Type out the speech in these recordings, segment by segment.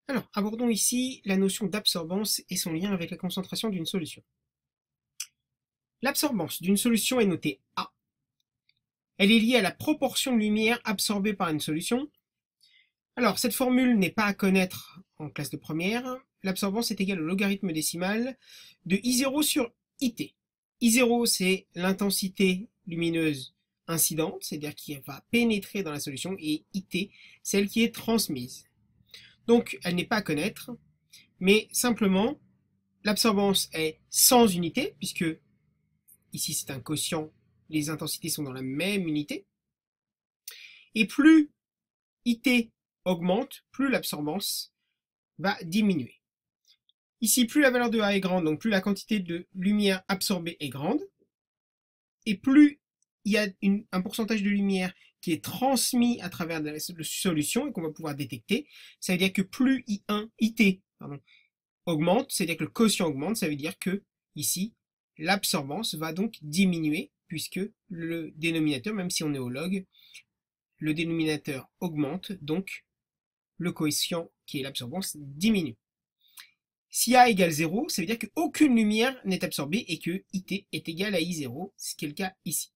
Alors, abordons ici la notion d'absorbance et son lien avec la concentration d'une solution. L'absorbance d'une solution est notée A. Elle est liée à la proportion de lumière absorbée par une solution. Alors, cette formule n'est pas à connaître en classe de première. L'absorbance est égale au logarithme décimal de I0 sur IT. I0, c'est l'intensité lumineuse incidente, c'est-à-dire qui va pénétrer dans la solution, et IT, celle qui est transmise. Donc, elle n'est pas à connaître, mais simplement, l'absorbance est sans unité, puisque ici c'est un quotient, les intensités sont dans la même unité. Et plus IT augmente, plus l'absorbance va diminuer. Ici, plus la valeur de A est grande, donc plus la quantité de lumière absorbée est grande, et plus il y a un pourcentage de lumière qui est transmis à travers la solution et qu'on va pouvoir détecter, ça veut dire que plus IT augmente, c'est-à-dire que le quotient augmente, ça veut dire que ici, l'absorbance va donc diminuer, puisque le dénominateur, même si on est au log, le dénominateur augmente, donc le quotient qui est l'absorbance diminue. Si A égale 0, ça veut dire qu'aucune lumière n'est absorbée et que IT est égal à I0, ce qui est le cas ici.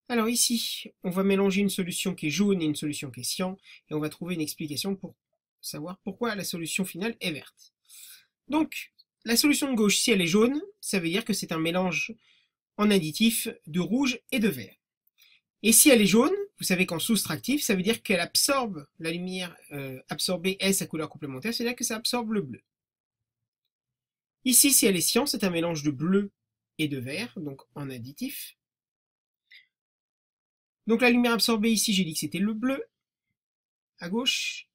Alors ici, on va mélanger une solution qui est jaune et une solution qui est cyan, et on va trouver une explication pour savoir pourquoi la solution finale est verte. Donc, la solution de gauche, si elle est jaune, ça veut dire que c'est un mélange en additif de rouge et de vert. Et si elle est jaune, vous savez qu'en soustractif, ça veut dire qu'elle absorbe la lumière absorbée est sa couleur complémentaire, c'est-à-dire que ça absorbe le bleu. Ici, si elle est cyan, c'est un mélange de bleu et de vert, donc en additif. Donc la lumière absorbée ici, j'ai dit que c'était le bleu, à gauche,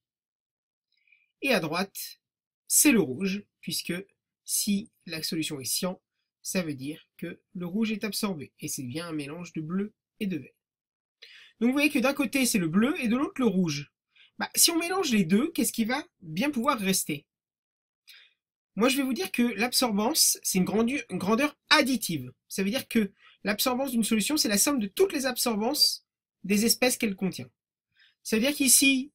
et à droite, c'est le rouge, puisque si la solution est cyan, ça veut dire que le rouge est absorbé, et c'est bien un mélange de bleu et de vert. Donc vous voyez que d'un côté c'est le bleu et de l'autre le rouge. Si on mélange les deux, qu'est-ce qui va bien pouvoir rester? Moi je vais vous dire que l'absorbance, c'est une grandeur additive. Ça veut dire que l'absorbance d'une solution, c'est la somme de toutes les absorbances des espèces qu'elle contient. Ça veut dire qu'ici,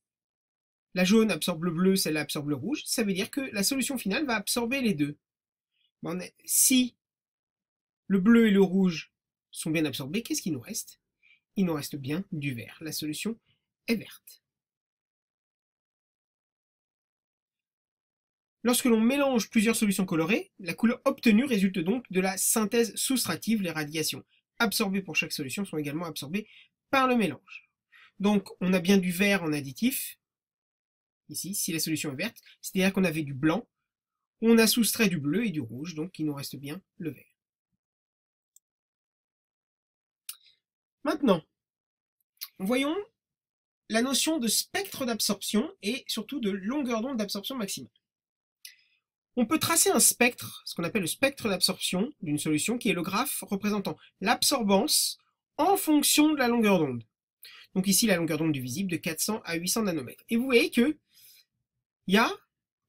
la jaune absorbe le bleu, celle-là absorbe le rouge. Ça veut dire que la solution finale va absorber les deux. Si le bleu et le rouge sont bien absorbés, qu'est-ce qu'il nous reste? Il nous reste bien du vert. La solution est verte. Lorsque l'on mélange plusieurs solutions colorées, la couleur obtenue résulte donc de la synthèse soustractive. Les radiations absorbées pour chaque solution sont également absorbées par le mélange. Donc on a bien du vert en additif, ici, si la solution est verte, c'est-à-dire qu'on avait du blanc, on a soustrait du bleu et du rouge, donc il nous reste bien le vert. Maintenant, voyons la notion de spectre d'absorption et surtout de longueur d'onde d'absorption maximale. On peut tracer un spectre, ce qu'on appelle le spectre d'absorption d'une solution, qui est le graphe représentant l'absorbance en fonction de la longueur d'onde. Donc ici, la longueur d'onde du visible de 400 à 800 nanomètres. Et vous voyez qu'il y a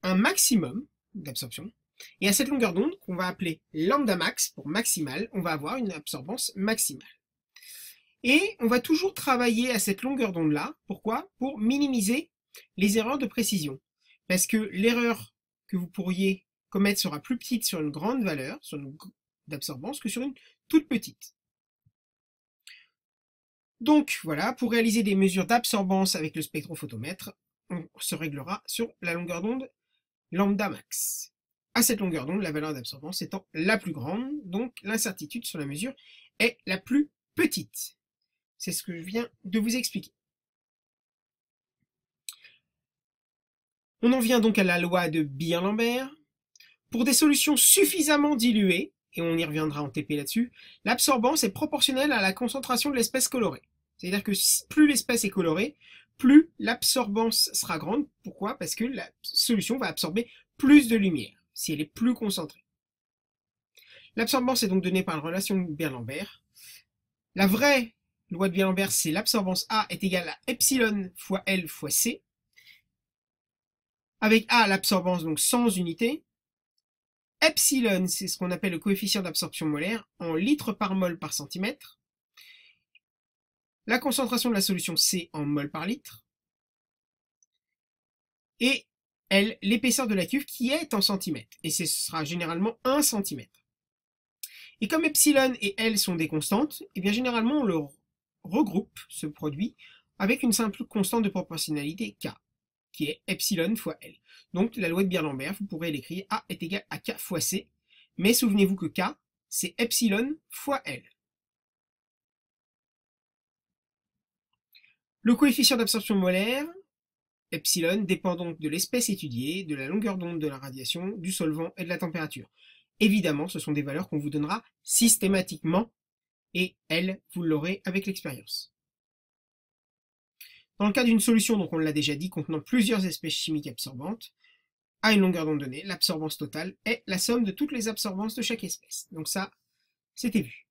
un maximum d'absorption, et à cette longueur d'onde, qu'on va appeler lambda max pour maximale, on va avoir une absorbance maximale. Et on va toujours travailler à cette longueur d'onde-là. Pourquoi? Pour minimiser les erreurs de précision. Parce que l'erreur que vous pourriez commettre sera plus petite sur une grande valeur d'absorbance que sur une toute petite. Donc voilà, pour réaliser des mesures d'absorbance avec le spectrophotomètre, on se réglera sur la longueur d'onde lambda max. À cette longueur d'onde, la valeur d'absorbance étant la plus grande, donc l'incertitude sur la mesure est la plus petite. C'est ce que je viens de vous expliquer. On en vient donc à la loi de Beer-Lambert. Pour des solutions suffisamment diluées, et on y reviendra en TP là-dessus, l'absorbance est proportionnelle à la concentration de l'espèce colorée. C'est-à-dire que plus l'espèce est colorée, plus l'absorbance sera grande. Pourquoi? Parce que la solution va absorber plus de lumière, si elle est plus concentrée. L'absorbance est donc donnée par la relation Beer-Lambert. La vraie loi de Beer-Lambert, c'est l'absorbance A est égale à epsilon fois L fois C, avec A l'absorbance donc sans unité. Epsilon, c'est ce qu'on appelle le coefficient d'absorption molaire en litres par mol par centimètre. La concentration de la solution C en mol par litre. Et L, l'épaisseur de la cuve qui est en centimètres, et ce sera généralement 1 centimètre. Et comme epsilon et L sont des constantes, et bien généralement on le regroupe, ce produit, avec une simple constante de proportionnalité K, qui est epsilon fois L. Donc la loi de Beer-Lambert, vous pourrez l'écrire A est égal à K fois C, mais souvenez-vous que K, c'est epsilon fois L. Le coefficient d'absorption molaire, epsilon, dépend donc de l'espèce étudiée, de la longueur d'onde de la radiation, du solvant et de la température. Évidemment, ce sont des valeurs qu'on vous donnera systématiquement, et L, vous l'aurez avec l'expérience. Dans le cas d'une solution, donc on l'a déjà dit, contenant plusieurs espèces chimiques absorbantes, à une longueur d'onde donnée, l'absorbance totale est la somme de toutes les absorbances de chaque espèce. Donc ça, c'était vu.